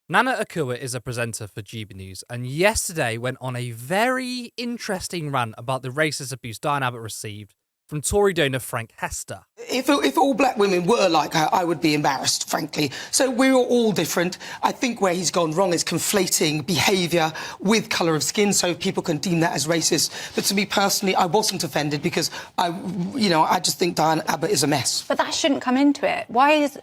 Nana Akua is a presenter for GB News, and yesterday went on a very interesting rant about the racist abuse Diane Abbott received from Tory donor Frank Hester. If all black women were like her, I would be embarrassed, frankly. So we're all different. I think where he's gone wrong is conflating behaviour with colour of skin, so people can deem that as racist. But to me personally, I wasn't offended because I just think Diane Abbott is a mess. But that shouldn't come into it. Why is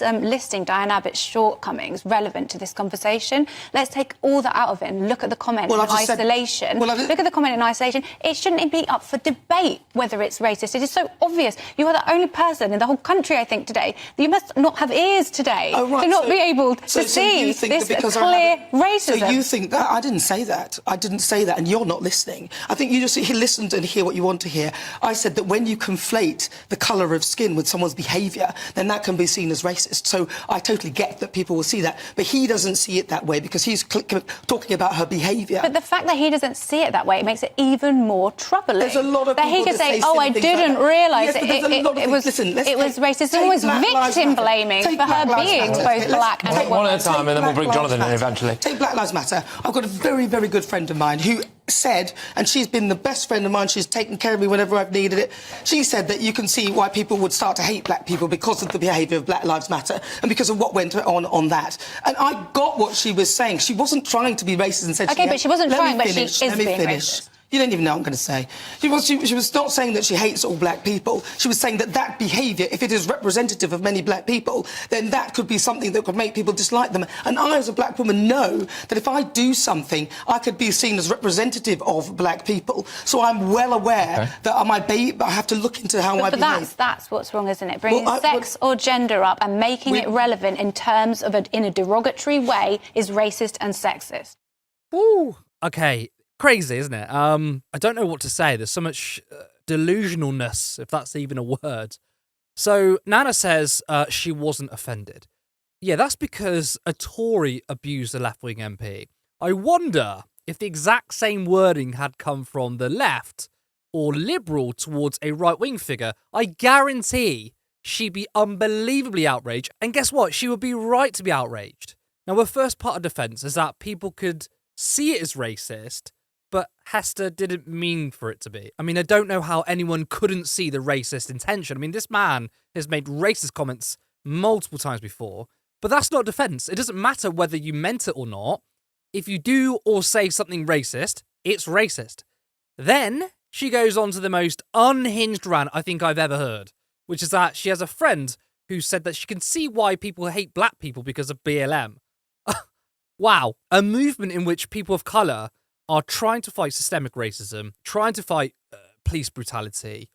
listing Diane Abbott's shortcomings relevant to this conversation? Let's take all that out of it and look at the comment in isolation. Look at the comment in isolation. It shouldn't be up for debate whether it's racist. It is so obvious. You are the only person in the whole country, I think, today. You must not have ears today to not be able to see this clear racism. So you think that? I didn't say that. I didn't say that, and you're not listening. I think you just listen and hear what you want to hear. I said that when you conflate the colour of skin with someone's behaviour, then that can be seen as racist. So I totally get that people will see that. But he doesn't see it that way because he's talking about her behaviour. But the fact that he doesn't see it that way, it makes it even more troubling. There's a lot of people that he could say, "Oh, I didn't realise it was racist." It was victim blaming for her being both black and white. One at a time, and then we'll bring Jonathan in eventually. Take Black Lives Matter. I've got a very, very good friend of mine who said, and she's been the best friend of mine, she's taken care of me whenever I've needed it. She said that you can see why people would start to hate black people because of the behaviour of Black Lives Matter and because of what went on that. And I got what she was saying. She wasn't trying to be racist and said... OK, but she wasn't trying, but she is being racist. You don't even know what I'm going to say. She was not saying that she hates all black people. She was saying that behaviour, if it is representative of many black people, then that could be something that could make people dislike them. And I, as a black woman, know that if I do something, I could be seen as representative of black people. So I'm well aware that I have to look into how I behave. But that's what's wrong, isn't it? Bringing sex or gender up and making it relevant in terms of in a derogatory way is racist and sexist. Ooh, OK. Crazy, isn't it? I don't know what to say. There's so much delusionalness, if that's even a word. So Nana says she wasn't offended. Yeah, that's because a Tory abused a left-wing MP. I wonder if the exact same wording had come from the left or Liberal towards a right-wing figure. I guarantee she'd be unbelievably outraged. And guess what? She would be right to be outraged. Now, her first part of defence is that people could see it as racist, but Hester didn't mean for it to be. I mean, I don't know how anyone couldn't see the racist intention. I mean, this man has made racist comments multiple times before, but that's not defense. It doesn't matter whether you meant it or not. If you do or say something racist, it's racist. Then she goes on to the most unhinged rant I think I've ever heard, which is that she has a friend who said that she can see why people hate black people because of BLM. Wow, a movement in which people of colour are trying to fight systemic racism, trying to fight police brutality.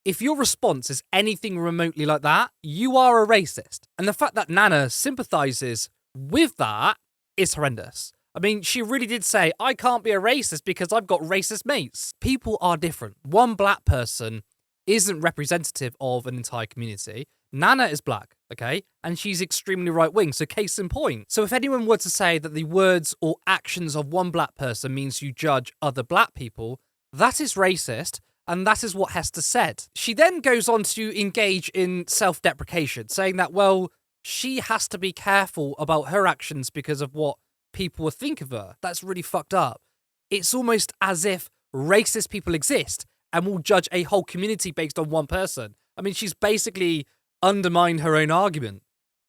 If your response is anything remotely like that, you are a racist. And the fact that Nana sympathises with that is horrendous. I mean, she really did say, I can't be a racist because I've got racist mates. People are different. One black person isn't representative of an entire community. Nana is black, okay? And she's extremely right-wing, so case in point. So if anyone were to say that the words or actions of one black person means you judge other black people, that is racist, and that is what Hester said. She then goes on to engage in self-deprecation, saying that, well, she has to be careful about her actions because of what people will think of her. That's really fucked up. It's almost as if racist people exist and will judge a whole community based on one person. I mean, she's basically undermined her own argument.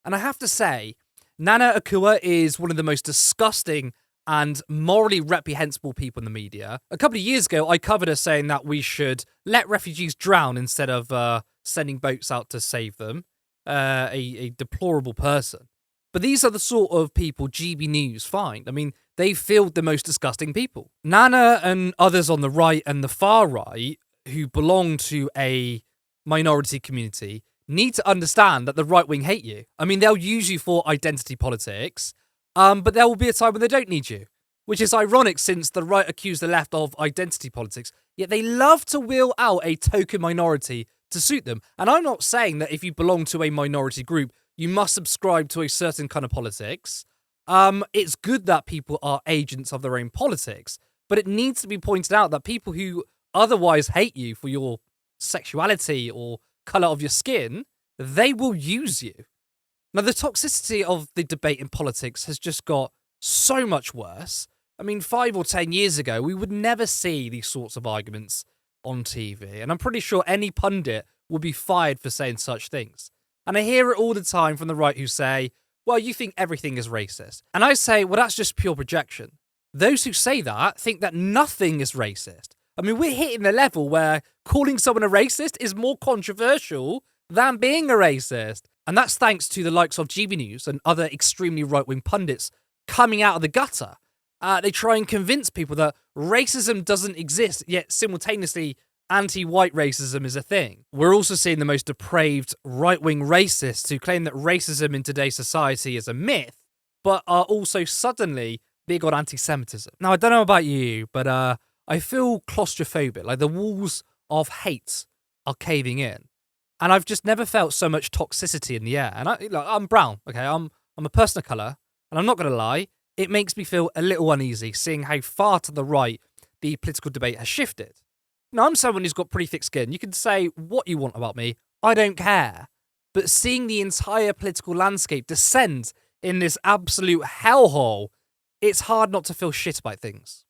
And I have to say, Nana Akua is one of the most disgusting and morally reprehensible people in the media. A couple of years ago, I covered her saying that we should let refugees drown instead of sending boats out to save them. A deplorable person. But these are the sort of people GB News find. I mean, they field the most disgusting people. Nana and others on the right and the far right who belong to a minority community need to understand that the right wing hate you. I mean, they'll use you for identity politics, but there will be a time when they don't need you, which is ironic since the right accuse the left of identity politics, yet they love to wheel out a token minority to suit them. And I'm not saying that if you belong to a minority group, you must subscribe to a certain kind of politics. It's good that people are agents of their own politics, but it needs to be pointed out that people who otherwise hate you for your sexuality or colour of your skin, they will use you. Now, the toxicity of the debate in politics has just got so much worse. I mean, 5 or 10 years ago, we would never see these sorts of arguments on TV, and I'm pretty sure any pundit would be fired for saying such things. And I hear it all the time from the right who say, well, you think everything is racist. And I say, well, that's just pure projection. Those who say that think that nothing is racist. I mean, we're hitting the level where calling someone a racist is more controversial than being a racist. And that's thanks to the likes of GB News and other extremely right-wing pundits coming out of the gutter. They try and convince people that racism doesn't exist, yet simultaneously anti-white racism is a thing. We're also seeing the most depraved right-wing racists who claim that racism in today's society is a myth, but are also suddenly big on anti-Semitism. Now, I don't know about you, but I feel claustrophobic, like the walls of hate are caving in. And I've just never felt so much toxicity in the air. And I'm brown, okay? I'm a person of colour, and I'm not going to lie, it makes me feel a little uneasy seeing how far to the right the political debate has shifted. Now, I'm someone who's got pretty thick skin. You can say what you want about me. I don't care. But seeing the entire political landscape descend in this absolute hellhole, it's hard not to feel shit about things.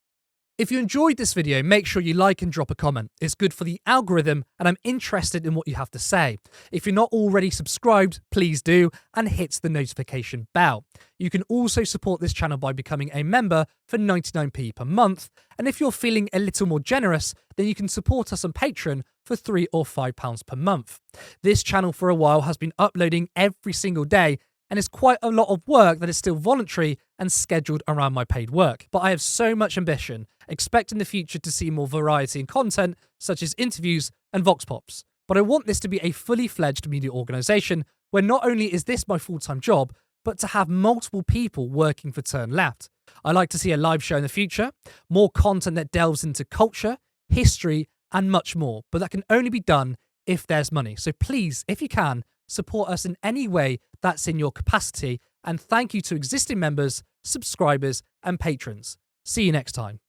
If you enjoyed this video, make sure you like and drop a comment. It's good for the algorithm, and I'm interested in what you have to say. If you're not already subscribed, please do, and hit the notification bell. You can also support this channel by becoming a member for 99p per month, and if you're feeling a little more generous, then you can support us on Patreon for £3 or £5 per month. This channel for a while has been uploading every single day, and it's quite a lot of work that is still voluntary and scheduled around my paid work. But I have so much ambition, expect in the future to see more variety in content, such as interviews and Vox Pops. But I want this to be a fully fledged media organisation where not only is this my full-time job, but to have multiple people working for Turn Left. I like to see a live show in the future, more content that delves into culture, history, and much more. But that can only be done if there's money. So please, if you can, support us in any way that's in your capacity. And thank you to existing members, subscribers, and patrons. See you next time.